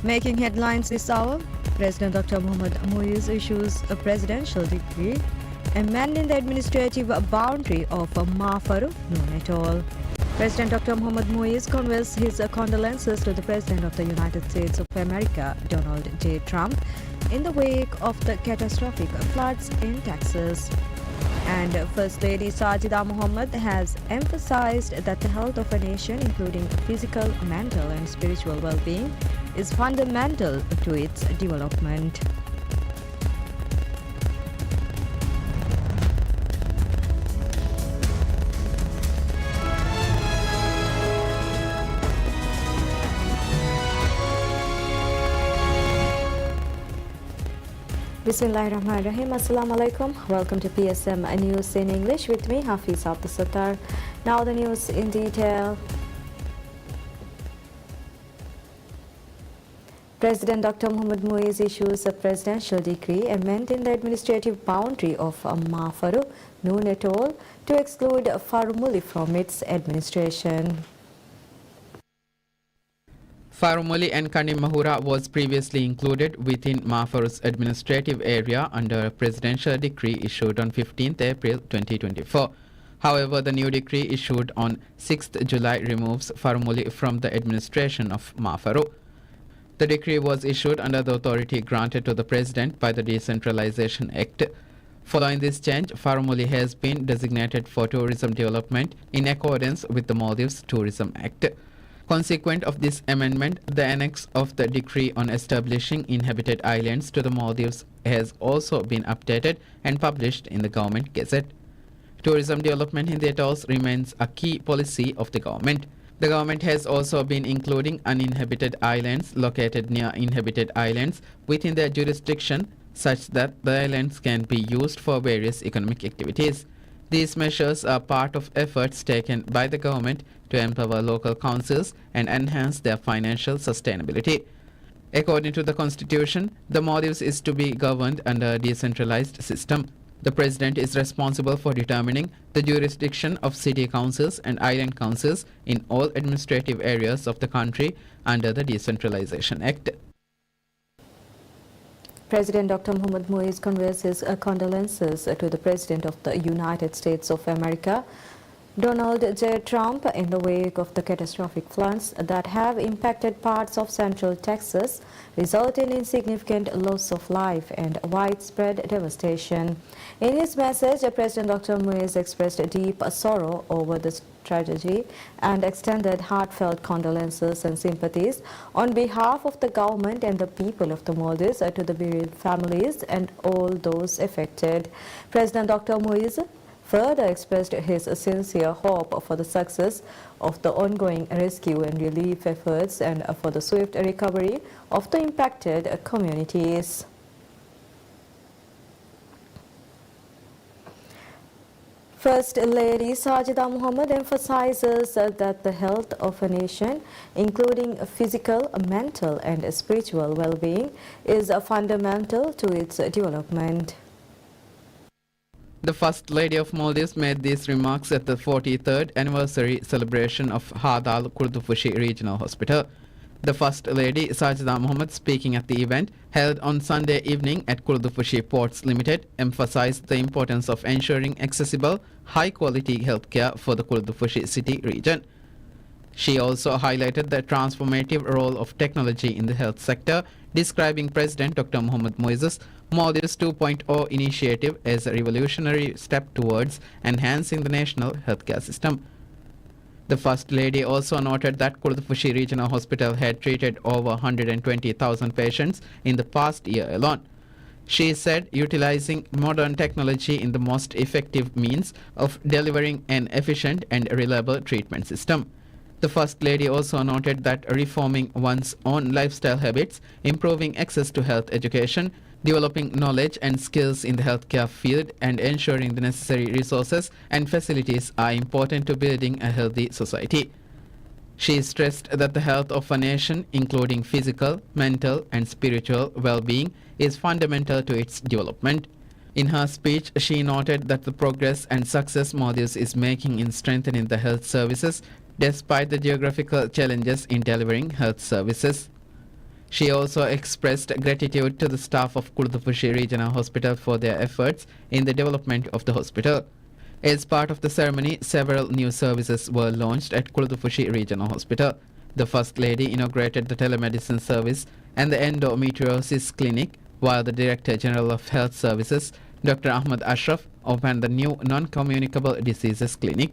Making headlines this hour, President Dr. Mohammad Muiz issues a presidential decree amending the administrative boundary of Mafaru Noon Atoll. President Dr. Mohammad Muiz conveys his condolences to the President of the United States of America, Donald J. Trump, in the wake of the catastrophic floods in Texas. And First Lady Sajida Mohammed has emphasized that the health of a nation, including physical, mental and spiritual well-being, is fundamental to its development. Bismillahirrahmanirrahim. Assalamu alaikum. Welcome to PSM News in English with me, Hafiz Abdul Sattar. Now the news in detail. President Dr. Mohammad Muiz issues a presidential decree amending the administrative boundary of Mafaru Noon Atoll to exclude Farumuli from its administration. Farumuli and Kanimahura was previously included within Mafaru's administrative area under a presidential decree issued on 15th April 2024. However, the new decree issued on 6th July removes Farumuli from the administration of Mafaru. The decree was issued under the authority granted to the President by the Decentralization Act. Following this change, Farumuli has been designated for tourism development in accordance with the Maldives Tourism Act. Consequent of this amendment, the annex of the decree on establishing inhabited islands to the Maldives has also been updated and published in the Government Gazette. Tourism development in the atolls remains a key policy of the government. The government has also been including uninhabited islands located near inhabited islands within their jurisdiction such that the islands can be used for various economic activities. These measures are part of efforts taken by the government to empower local councils and enhance their financial sustainability. According to the Constitution, the Maldives is to be governed under a decentralized system. The President is responsible for determining the jurisdiction of city councils and island councils in all administrative areas of the country under the Decentralization Act. President Dr. Mohammad Muiz conveys his condolences to the President of the United States of America, Donald J. Trump, in the wake of the catastrophic floods that have impacted parts of central Texas, resulting in significant loss of life and widespread devastation. In his message, President Dr. Muiz expressed deep sorrow over this tragedy and extended heartfelt condolences and sympathies on behalf of the government and the people of the Maldives to the bereaved families and all those affected. President Dr. Muiz further expressed his sincere hope for the success of the ongoing rescue and relief efforts and for the swift recovery of the impacted communities. First Lady Sajida Mohammed emphasizes that the health of a nation, including physical, mental and spiritual well-being, is fundamental to its development. The First Lady of Maldives made these remarks at the 43rd anniversary celebration of Hadal Kurdufushi Regional Hospital. The First Lady Sajida Mohammed, speaking at the event held on Sunday evening at Kurdufushi Ports Limited, emphasized the importance of ensuring accessible, high-quality healthcare for the Kurdufushi city region. She also highlighted the transformative role of technology in the health sector, describing President Dr. Mohammad Muiz's Maldives 2.0 initiative as a revolutionary step towards enhancing the national healthcare system. The First Lady also noted that Kurdufushi Regional Hospital had treated over 120,000 patients in the past year alone. She said utilizing modern technology in the most effective means of delivering an efficient and reliable treatment system. The First Lady also noted that reforming one's own lifestyle habits, improving access to health education, developing knowledge and skills in the healthcare field, and ensuring the necessary resources and facilities are important to building a healthy society. She stressed that the health of a nation, including physical, mental and spiritual well-being, is fundamental to its development. In her speech, she noted that the progress and success Maldives is making in strengthening the health services despite the geographical challenges in delivering health services. She also expressed gratitude to the staff of Kurdufushi Regional Hospital for their efforts in the development of the hospital. As part of the ceremony, several new services were launched at Kurdufushi Regional Hospital. The First Lady inaugurated the telemedicine service and the endometriosis clinic, while the Director General of Health Services, Dr. Ahmad Ashraf, opened the new non-communicable diseases clinic.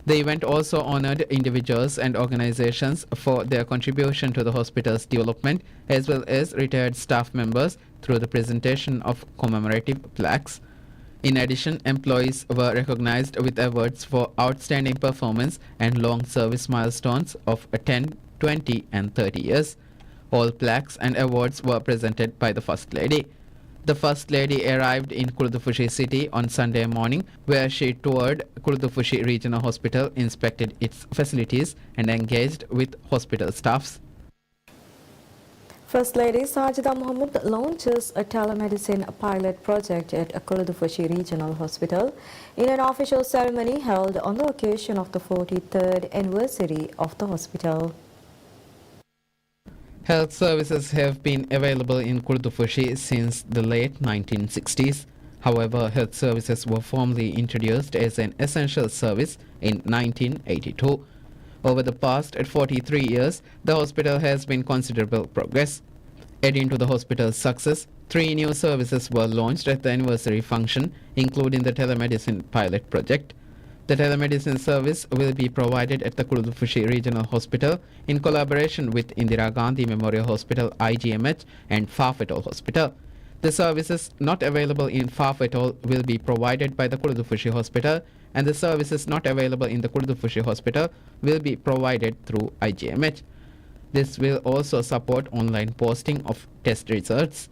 The event also honored individuals and organizations for their contribution to the hospital's development, as well as retired staff members through the presentation of commemorative plaques. In addition, employees were recognized with awards for outstanding performance and long service milestones of 10, 20 and 30 years. All plaques and awards were presented by the First Lady. The First Lady arrived in Kurdufushi city on Sunday morning, where she toured Kurdufushi Regional Hospital, inspected its facilities and engaged with hospital staffs. First Lady Sajida Mohammed launches a telemedicine pilot project at Kurdufushi Regional Hospital in an official ceremony held on the occasion of the 43rd anniversary of the hospital. Health services have been available in Kurdufushi since the late 1960s. However, health services were formally introduced as an essential service in 1982. Over the past 43 years, the hospital has been considerable progress. Adding to the hospital's success, 3 new services were launched at the anniversary function, including the telemedicine pilot project. The telemedicine service will be provided at the Kurdufushi Regional Hospital in collaboration with Indira Gandhi Memorial Hospital IGMH and Fafetol Hospital. The services not available in Fafetol will be provided by the Kurdufushi Hospital, and the services not available in the Kurdufushi Hospital will be provided through IGMH. This will also support online posting of test results.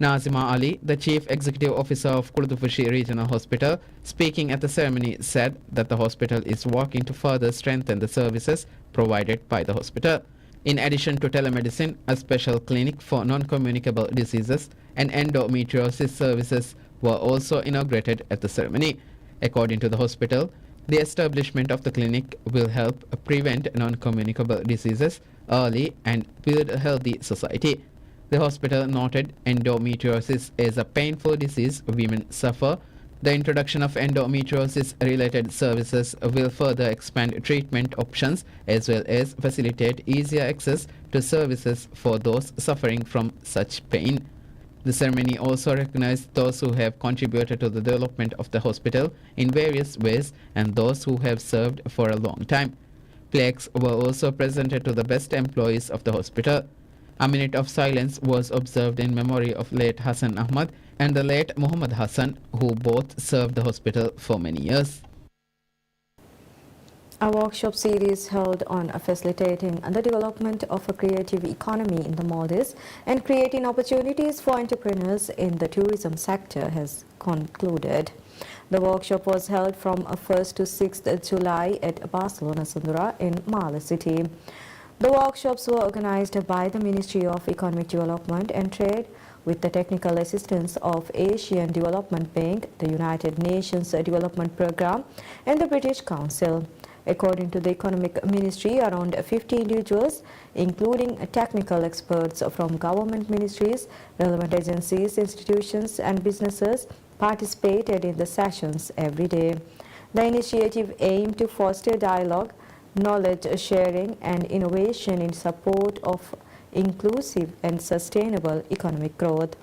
Nazima Ali, the Chief Executive Officer of Kurdufushi Regional Hospital, speaking at the ceremony, said that the hospital is working to further strengthen the services provided by the hospital. In addition to telemedicine, a special clinic for non-communicable diseases and endometriosis services were also inaugurated at the ceremony. According to the hospital, the establishment of the clinic will help prevent non-communicable diseases early and build a healthy society. The hospital noted endometriosis is a painful disease women suffer. The introduction of endometriosis-related services will further expand treatment options as well as facilitate easier access to services for those suffering from such pain. The ceremony also recognized those who have contributed to the development of the hospital in various ways and those who have served for a long time. Plaques were also presented to the best employees of the hospital. A minute of silence was observed in memory of late Hassan Ahmad and the late Muhammad Hassan, who both served the hospital for many years. A workshop series held on facilitating the development of a creative economy in the Maldives and creating opportunities for entrepreneurs in the tourism sector has concluded. The workshop was held from 1st to 6th July at Barcelona Sundura in Malé City. The workshops were organized by the Ministry of Economic Development and Trade with the technical assistance of Asian Development Bank, the United Nations Development Programme and the British Council. According to the Economic Ministry, around 50 individuals, including technical experts from government ministries, relevant agencies, institutions and businesses, participated in the sessions every day. The initiative aimed to foster dialogue, knowledge sharing and innovation in support of inclusive and sustainable economic growth.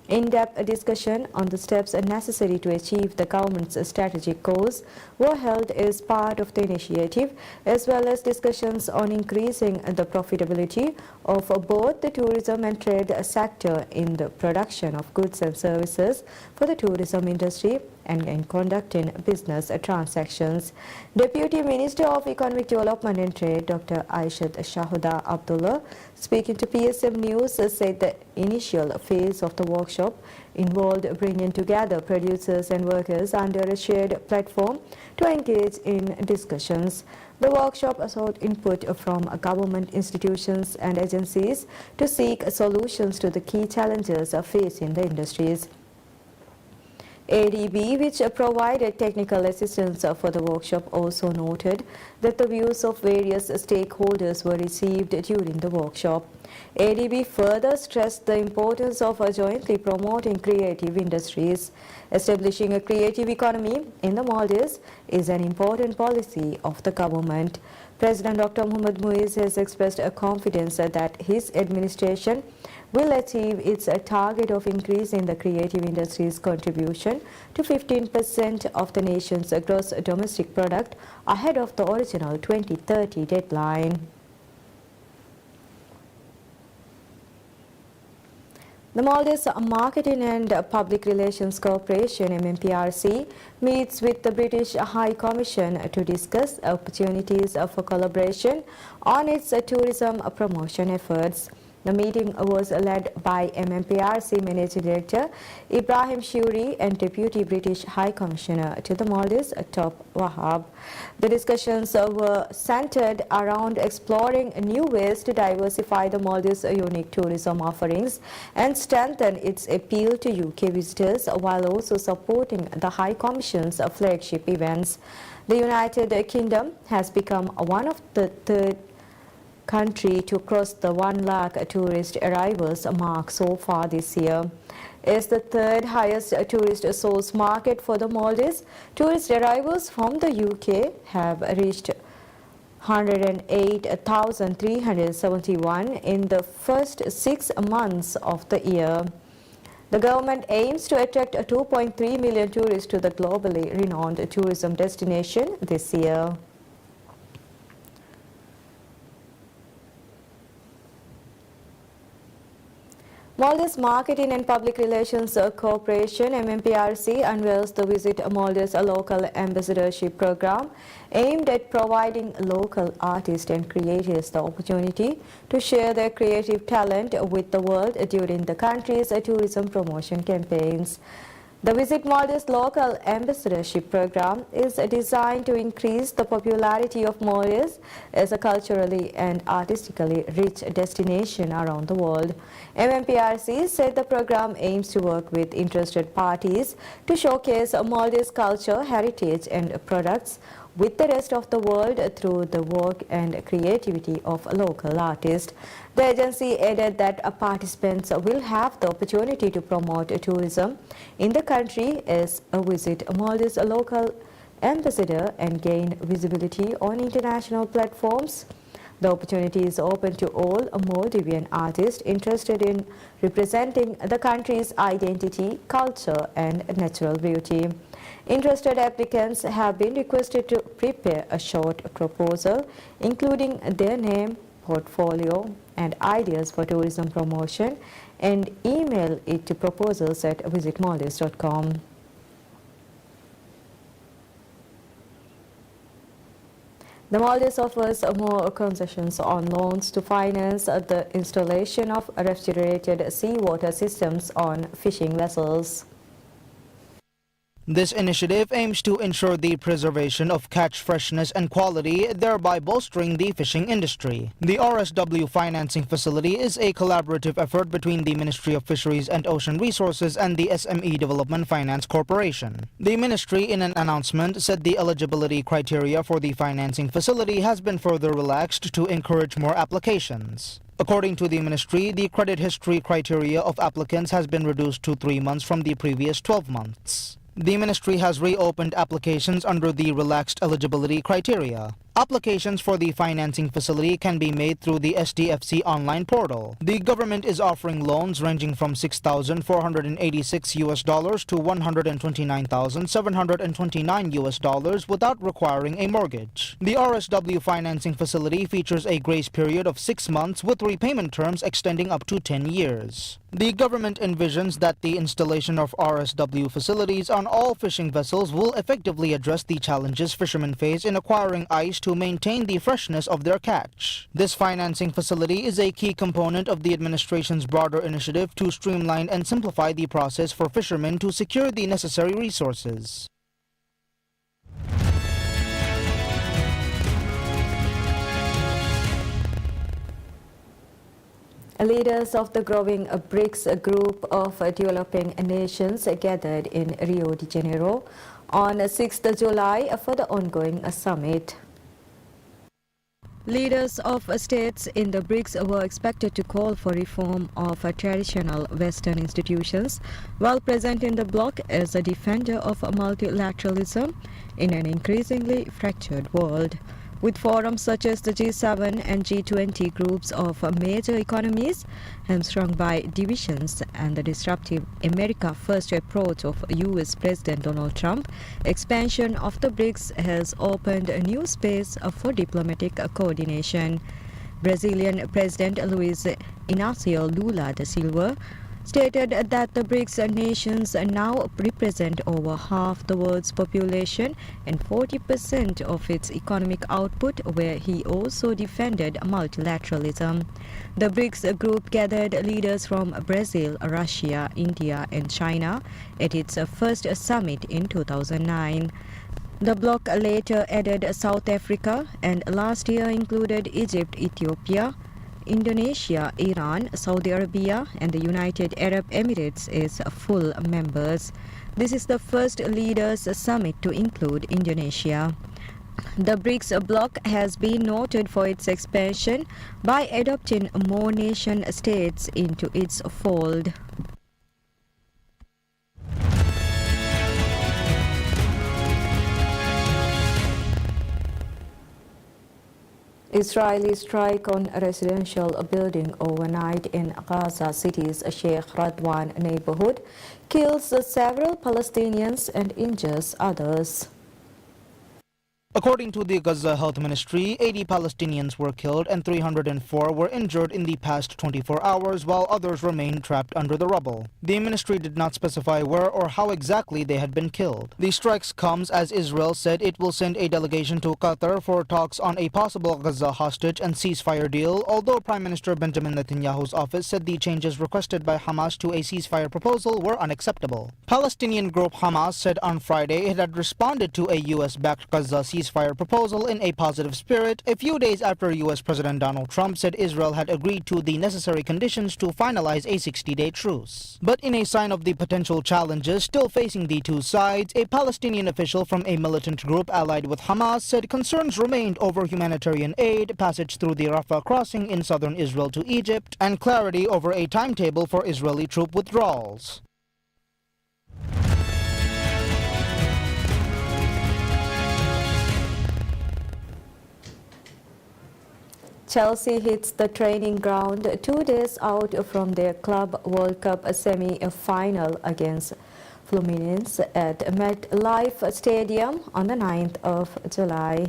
In-depth discussion on the steps necessary to achieve the government's strategic goals were held as part of the initiative, as well as discussions on increasing the profitability of both the tourism and trade sector in the production of goods and services for the tourism industry and in conducting business transactions. Deputy Minister of Economic Development and Trade, Dr. Aishat Shahuda Abdullah, speaking to PSM News, said the initial phase of the workshop involved bringing together producers and workers under a shared platform to engage in discussions. The workshop sought input from government institutions and agencies to seek solutions to the key challenges facing the industries. ADB, which provided technical assistance for the workshop, also noted that the views of various stakeholders were received during the workshop. ADB further stressed the importance of jointly promoting creative industries. Establishing a creative economy in the Maldives is an important policy of the government. President Dr. Mohamed Muiz has expressed a confidence that his administration will achieve its target of increasing the creative industry's contribution to 15% of the nation's gross domestic product ahead of the original 2030 deadline. The Maldives Marketing and Public Relations Corporation (MMPRC) meets with the British High Commission to discuss opportunities for collaboration on its tourism promotion efforts. The meeting was led by MMPRC Managing Director Ibrahim Shuri and Deputy British High Commissioner to the Maldives, Top Wahab. The discussions were centered around exploring new ways to diversify the Maldives' unique tourism offerings and strengthen its appeal to UK visitors while also supporting the High Commission's flagship events. The United Kingdom has become one of the third country to cross the 1 lakh tourist arrivals mark so far this year. As the third highest tourist source market for the Maldives, tourist arrivals from the UK have reached 108,371 in the first 6 months of the year. The government aims to attract 2.3 million tourists to the globally renowned tourism destination this year. Maldives Marketing and Public Relations Corporation (MMPRC) unveils the Visit Maldives Local Ambassadorship Program aimed at providing local artists and creators the opportunity to share their creative talent with the world during the country's tourism promotion campaigns. The Visit Maldives Local Ambassadorship Program is designed to increase the popularity of Maldives as a culturally and artistically rich destination around the world. MMPRC said the program aims to work with interested parties to showcase Maldives' culture, heritage and products with the rest of the world through the work and creativity of local artists. The agency added that participants will have the opportunity to promote tourism in the country as a Visit Maldives local ambassador and gain visibility on international platforms. The opportunity is open to all Maldivian artists interested in representing the country's identity, culture and natural beauty. Interested applicants have been requested to prepare a short proposal including their name, portfolio and ideas for tourism promotion and email it to proposals@visitmaldives.com. The Maldives offers more concessions on loans to finance the installation of refrigerated seawater systems on fishing vessels. This initiative aims to ensure the preservation of catch freshness and quality, thereby bolstering the fishing industry. The RSW financing facility is a collaborative effort between the Ministry of Fisheries and Ocean Resources and the SME Development Finance Corporation. The ministry, in an announcement, said the eligibility criteria for the financing facility has been further relaxed to encourage more applications. According to the ministry, the credit history criteria of applicants has been reduced to 3 months from the previous 12 months. The ministry has reopened applications under the relaxed eligibility criteria. Applications for the financing facility can be made through the SDFC online portal. The government is offering loans ranging from $6,486 to $129,729 without requiring a mortgage. The RSW financing facility features a grace period of 6 months with repayment terms extending up to 10 years. The government envisions that the installation of RSW facilities on all fishing vessels will effectively address the challenges fishermen face in acquiring ice to maintain the freshness of their catch. This financing facility is a key component of the administration's broader initiative to streamline and simplify the process for fishermen to secure the necessary resources. Leaders of the growing BRICS group of developing nations gathered in Rio de Janeiro on 6th July for the ongoing summit. Leaders of states in the BRICS were expected to call for reform of traditional Western institutions, while present in the bloc as a defender of multilateralism in an increasingly fractured world. With forums such as the G7 and G20 groups of major economies hamstrung by divisions and the disruptive America First approach of US President Donald Trump, expansion of the BRICS has opened a new space for diplomatic coordination. Brazilian President Luiz Inácio Lula da Silva stated that the BRICS nations now represent over half the world's population and 40% of its economic output, where he also defended multilateralism. The BRICS group gathered leaders from Brazil, Russia, India and China at its first summit in 2009. The bloc later added South Africa and last year included Egypt, Ethiopia, Indonesia, Iran, Saudi Arabia and the United Arab Emirates as full members. This is the first leaders summit to include Indonesia. The BRICS bloc has been noted for its expansion by adopting more nation states into its fold. Israeli strike on a residential building overnight in Gaza City's Sheikh Radwan neighborhood kills several Palestinians and injures others. According to the Gaza Health Ministry, 80 Palestinians were killed and 304 were injured in the past 24 hours, while others remain trapped under the rubble. The ministry did not specify where or how exactly they had been killed. The strikes comes as Israel said it will send a delegation to Qatar for talks on a possible Gaza hostage and ceasefire deal, although Prime Minister Benjamin Netanyahu's office said the changes requested by Hamas to a ceasefire proposal were unacceptable. Palestinian group Hamas said on Friday it had responded to a U.S.-backed Gaza ceasefire proposal in a positive spirit a few days after U.S. President Donald Trump said Israel had agreed to the necessary conditions to finalize a 60-day truce. But in a sign of the potential challenges still facing the two sides, a Palestinian official from a militant group allied with Hamas said concerns remained over humanitarian aid, passage through the Rafah crossing in southern Israel to Egypt, and clarity over a timetable for Israeli troop withdrawals. Chelsea hits the training ground 2 days out from their Club World Cup semi-final against Fluminense at MetLife Stadium on the 9th of July.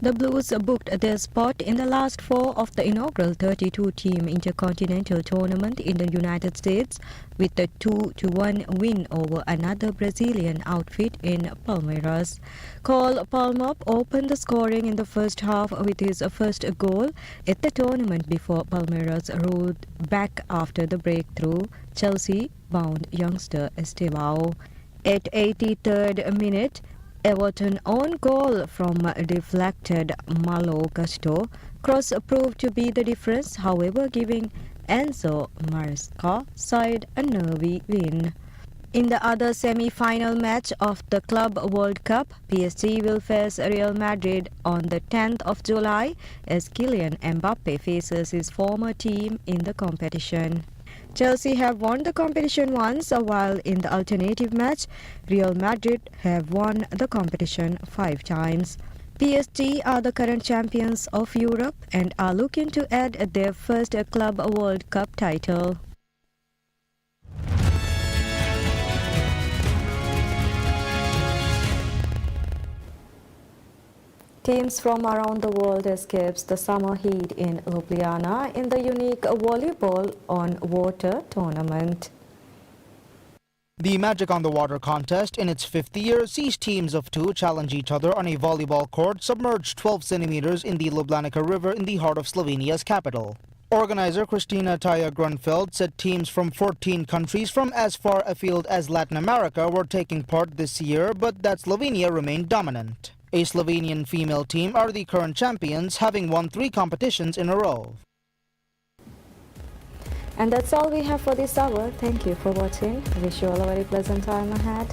The Blues booked their spot in the last four of the inaugural 32-team Intercontinental Tournament in the United States with a 2-1 win over another Brazilian outfit in Palmeiras. Cole Palmer opened the scoring in the first half with his first goal at the tournament before Palmeiras rolled back after the breakthrough Chelsea-bound youngster Estevão. At 83rd minute, Everton own goal from deflected Malo Gusto cross proved to be the difference, however giving Enzo Maresca side a nervy win. In the other semi-final match of the Club World Cup, PSG will face Real Madrid on the 10th of July as Kylian Mbappe faces his former team in the competition. Chelsea have won the competition once, while in the alternative match, Real Madrid have won the competition 5 times. PSG are the current champions of Europe and are looking to add their first Club World Cup title. Teams from around the world escapes the summer heat in Ljubljana in the unique volleyball on water tournament. The Magic on the Water contest in its 5th year sees teams of 2 challenge each other on a volleyball court submerged 12 centimeters in the Ljubljanica River in the heart of Slovenia's capital. Organizer Kristina Taya Grunfeld said teams from 14 countries from as far afield as Latin America were taking part this year, but that Slovenia remained dominant. A Slovenian female team are the current champions, having won 3 competitions in a row. And that's all we have for this hour. Thank you for watching. Wish you all a very pleasant time ahead.